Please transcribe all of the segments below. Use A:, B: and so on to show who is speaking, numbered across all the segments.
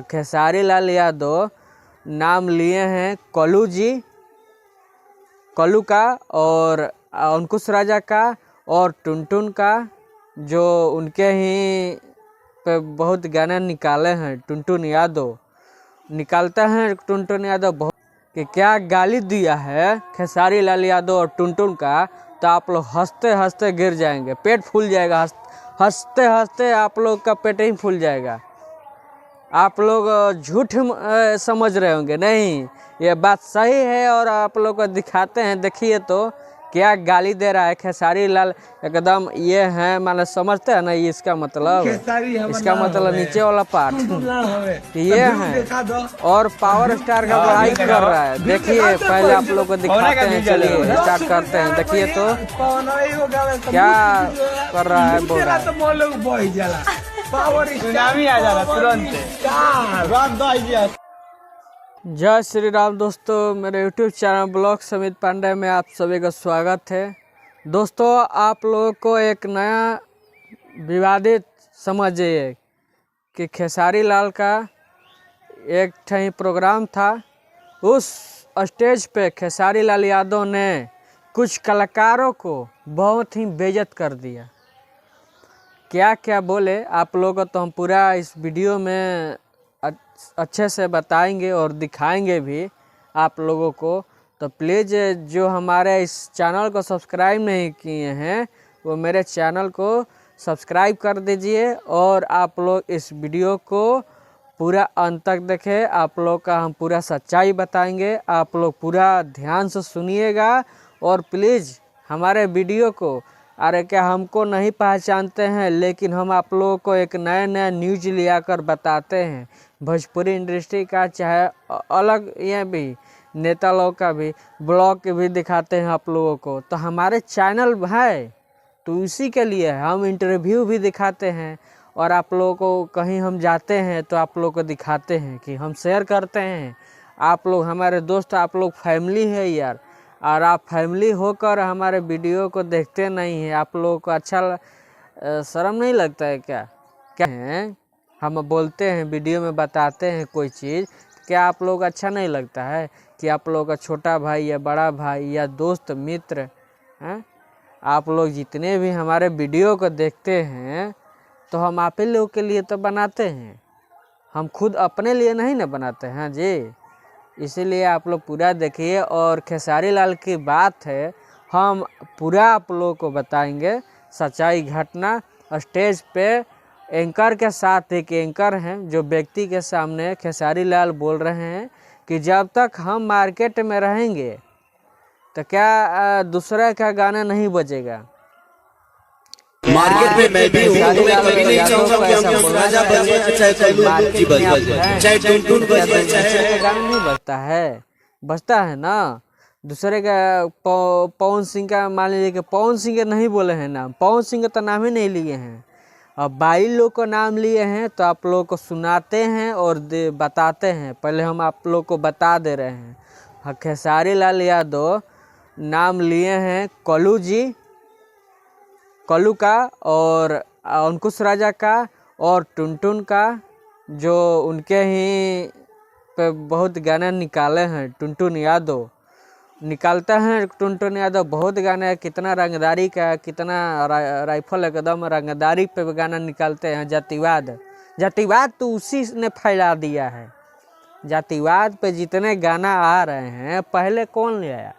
A: खेसारी लाल यादव नाम लिए हैं कल्लू का और अंकुश राजा का और टुनटुन का, जो उनके ही पे बहुत गाने निकाले हैं। टुनटुन यादव निकालते हैं, टुनटुन यादव बहुत कि क्या गाली दिया है खेसारी लाल यादव और टुनटुन का, तो आप लोग हंसते हंसते गिर जाएंगे, पेट फूल जाएगा। हंसते हंसते आप लोग का पेट ही फूल जाएगा। आप लोग झूठ समझ रहे होंगे, नहीं ये बात सही है और आप लोग को दिखाते हैं। देखिए तो क्या गाली दे रहा है खेसारी लाल, एकदम ये है माने समझते हैं ना, ये इसका मतलब नीचे वाला पार्ट ये है और पावर स्टार का बड़ाई कर रहा है। देखिए पहले आप लोग को दिखाते हैं, चलिए स्टार्ट करते हैं। देखिए तो क्या कर रहा है, बोल रहा है जय श्री राम। दोस्तों मेरे YouTube चैनल ब्लॉग समित पांडे में आप सभी का स्वागत है। दोस्तों आप लोगों को एक नया विवादित समझिए कि खेसारी लाल का एक ठही प्रोग्राम था, उस स्टेज पे खेसारी लाल यादव ने कुछ कलाकारों को बहुत ही बेइज्जत कर दिया। क्या क्या बोले आप लोगों को तो हम पूरा इस वीडियो में अच्छे से बताएंगे और दिखाएंगे भी आप लोगों को। तो प्लीज़ जो हमारे इस चैनल को सब्सक्राइब नहीं किए हैं वो मेरे चैनल को सब्सक्राइब कर दीजिए और आप लोग इस वीडियो को पूरा अंत तक देखें। आप लोग का हम पूरा सच्चाई बताएंगे, आप लोग पूरा ध्यान से सुनिएगा और प्लीज़ हमारे वीडियो को, अरे क्या हमको नहीं पहचानते हैं, लेकिन हम आप लोगों को एक नया नया न्यूज लिया कर बताते हैं, भोजपुरी इंडस्ट्री का चाहे अलग ये भी नेता लोग का भी ब्लॉग भी दिखाते हैं आप लोगों को। तो हमारे चैनल है तो इसी के लिए हम इंटरव्यू भी दिखाते हैं और आप लोगों को कहीं हम जाते हैं तो आप लोगों को दिखाते हैं कि हम शेयर करते हैं। आप लोग हमारे दोस्त, आप लोग फैमिली है यार, और आप फैमिली होकर हमारे वीडियो को देखते नहीं हैं। आप लोगों को अच्छा शर्म नहीं लगता है क्या है? हम बोलते हैं वीडियो में बताते हैं कोई चीज़, क्या आप लोग अच्छा नहीं लगता है कि आप लोगों का छोटा भाई या बड़ा भाई या दोस्त मित्र हैं, आप लोग जितने भी हमारे वीडियो को देखते हैं तो हम आप ही लोग के लिए तो बनाते हैं, हम खुद अपने लिए नहीं ना बनाते हैं जी। इसीलिए आप लोग पूरा देखिए और खेसारी लाल की बात है, हम पूरा आप लोगों को बताएंगे सच्चाई घटना। स्टेज पे एंकर के साथ एक एंकर हैं जो व्यक्ति के सामने खेसारी लाल बोल रहे हैं कि जब तक हम मार्केट में रहेंगे तो क्या दूसरा का गाना नहीं बजेगा।
B: मार्केट में मैं भी हूँ, तो मैं कभी नहीं चाहूंगा कि हम राजा बजे चाहे कल्लू जी बजे चाहे टुनटुन बजे चाहे
A: गाना नहीं बजता है ना। दूसरे का पवन सिंह का मान लीजिए कि पवन सिंह नहीं बोले हैं नाम, पवन सिंह का तो नाम ही नहीं लिए हैं, अब 22 लोग को नाम लिए हैं तो आप लोगों को सुनाते हैं और बताते हैं। पहले हम आप लोग को बता दे रहे हैं, खेसारी लाल यादव नाम लिए हैं कल्लू का और अंकुश राजा का और टुनटुन का, जो उनके ही पे बहुत गाने निकाले हैं। टुनटुन यादव निकालता है, टुनटुन यादव बहुत गाने, कितना रंगदारी का, कितना राइफल एकदम रंगदारी पे गाना निकालते हैं। जातिवाद तो उसी ने फैला दिया है। जातिवाद पे जितने गाना आ रहे हैं, पहले कौन ले आया?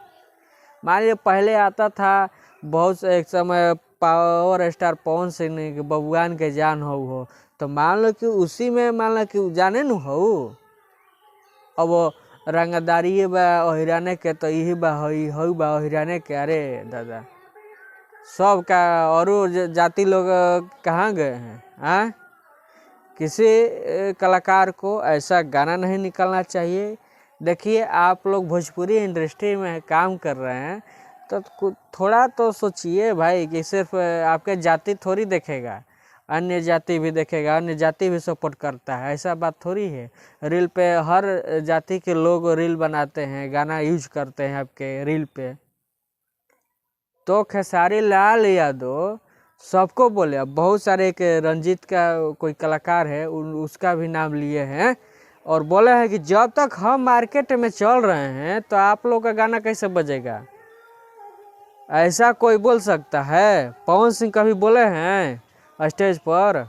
A: मान लीजिए पहले आता था बहुत से, एक समय पावर स्टार पवन सिंह बबुआन के जान हो तो मान लो कि उसी में मान लो कि जाने न हो, अब रंगदारी बा ओहिराने के तो यही बा हो बा ओहिराने के। अरे दादा सब का और जाति लोग कहाँ गए हैं? किसी कलाकार को ऐसा गाना नहीं निकालना चाहिए। देखिए आप लोग भोजपुरी इंडस्ट्री में काम कर रहे हैं तो थोड़ा तो सोचिए भाई कि सिर्फ आपके जाति थोड़ी देखेगा, अन्य जाति भी देखेगा, अन्य जाति भी सपोर्ट करता है, ऐसा बात थोड़ी है। रील पे हर जाति के लोग रील बनाते हैं, गाना यूज करते हैं आपके रील पे। तो खेसारी लाल यादव सबको बोले, अब बहुत सारे, एक रंजीत का कोई कलाकार है उसका भी नाम लिए हैं और बोले हैं कि जब तक हम मार्केट में चल रहे हैं तो आप लोग का गाना कैसे बजेगा। ऐसा कोई बोल सकता है? पवन सिंह कभी बोले हैं स्टेज पर?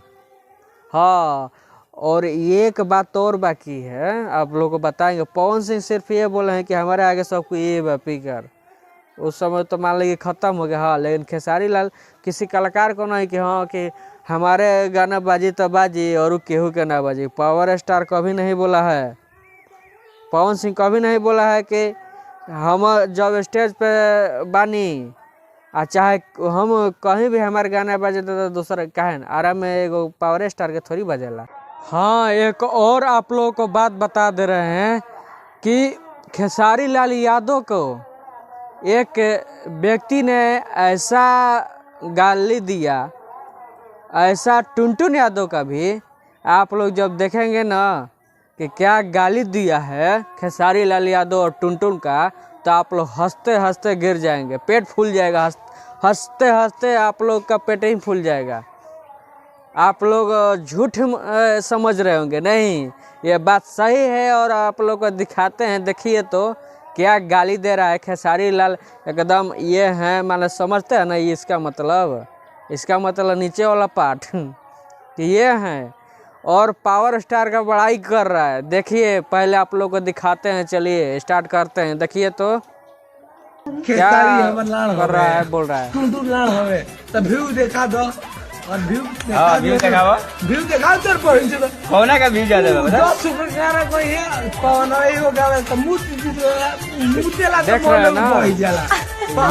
A: हाँ, और एक बात और बाकी है, आप लोगों को बताएंगे। पवन सिंह सिर्फ ये बोले हैं कि हमारे आगे सबको ये पीकर, उस समय तो मान लीजिए ख़त्म हो गया। हाँ, लेकिन खेसारी लाल किसी कलाकार को नहीं कि हाँ कि हमारे गाना बाजी तो बाजी और केहू के ना बाजी। पावर स्टार कभी नहीं बोला है, पवन सिंह कभी नहीं बोला है कि हम जब स्टेज पे बानी चाहे हम कहीं भी हमारे गाना बजे तो दूसरा कहे आराम में एगो पावर स्टार के थोड़ी बजेला। हाँ, एक और आप लोगों को बात बता दे रहे हैं कि खेसारी लाल यादव को एक व्यक्ति ने ऐसा गाली दिया, ऐसा टुनटुन यादव का भी आप लोग जब देखेंगे ना कि क्या गाली दिया है खेसारी लाल यादव और टुनटुन का, तो आप लोग हंसते हंसते गिर जाएंगे, पेट फूल जाएगा। हंसते हंसते आप लोग का पेट ही फूल जाएगा। आप लोग झूठ समझ रहे होंगे, नहीं ये बात सही है। और आप लोग को दिखाते हैं, देखिए तो क्या गाली दे रहा है खेसारी लाल। एकदम ये है, माने समझते हैं ना, ये इसका मतलब नीचे वाला पार्ट कि ये है। और पावर स्टार का बड़ाई कर रहा है। देखिए, पहले आप लोग को दिखाते हैं, चलिए स्टार्ट करते हैं। देखिए तो क्या कर रहा है, बोल रहा है।
C: टुनटुन लाड़ हवे त व्यू देखा दो और व्यू देखा तर पर
D: कौना का व्यू ज्यादा है बता।
C: 10 रुपया कोई है पवन एगो गावे त मुतेला
A: देख रहे हैं ना,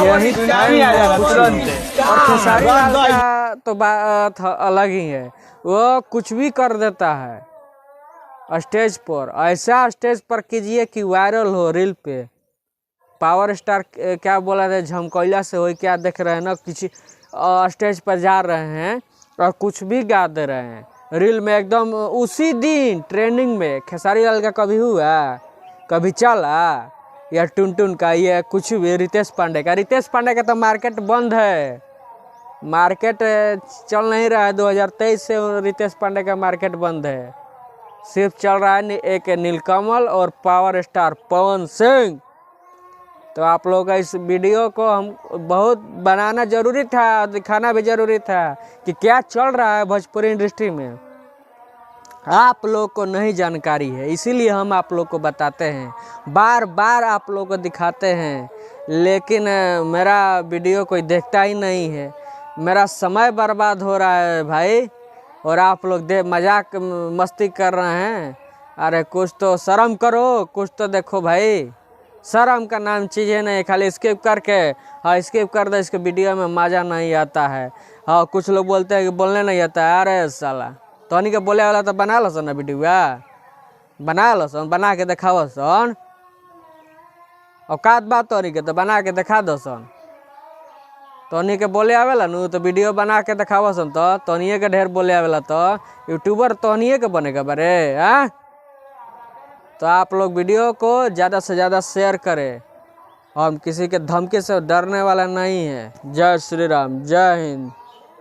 A: यही
D: सुनामी आ जाला तुरंत।
A: और खेसारी लाल का तो बात अलग ही है, वो कुछ भी कर देता है स्टेज पर। ऐसा स्टेज पर कीजिए कि वायरल हो रील पे। पावर स्टार क्या बोला था, झमकैला से हो, क्या देख रहे हैं ना, किसी स्टेज पर जा रहे हैं और कुछ भी गा दे रहे हैं रील में एकदम उसी दिन ट्रेंडिंग में। खेसारी लाल का कभी हुआ, कभी चला? या टुनटुन का, ये कुछ भी। रितेश पांडे का तो मार्केट बंद है, मार्केट चल नहीं रहा है। 2023 से रितेश पांडे का मार्केट बंद है, सिर्फ चल रहा है एक नीलकमल और पावर स्टार पवन सिंह। तो आप लोगों का इस वीडियो को हम बहुत बनाना जरूरी था, दिखाना भी जरूरी था कि क्या चल रहा है भोजपुरी इंडस्ट्री में। आप लोग को नहीं जानकारी है, इसीलिए हम आप लोग को बताते हैं, बार बार आप लोग को दिखाते हैं। लेकिन मेरा वीडियो कोई देखता ही नहीं है, मेरा समय बर्बाद हो रहा है भाई। और आप लोग मजाक मस्ती कर रहे हैं। अरे कुछ तो शर्म करो, कुछ तो देखो भाई। शर्म का नाम चीज़ है नहीं, खाली स्किप करके हाँ स्किप कर दो, इसके वीडियो में मज़ा नहीं आता है। हाँ, कुछ लोग बोलते हैं कि बोलने नहीं आता है। अरे साला, तोहनी के बोले वाला तो बना लो सन ना वीडियो, बना लो सन, बना के दिखाओ सन। औकात बात तोहनी के तो बना के दिखा दो सन। तोहनी के बोले आवेला नु तो वीडियो बना के दिखाओ सन। तो तोहनिए के ढेर बोले आवेला तो यूट्यूबर तोहनिए के बनेगा बरे। हाँ, तो आप लोग वीडियो को ज़्यादा से ज़्यादा शेयर करें। हम किसी के धमकी से डरने वाला नहीं है। जय श्री राम, जय हिंद।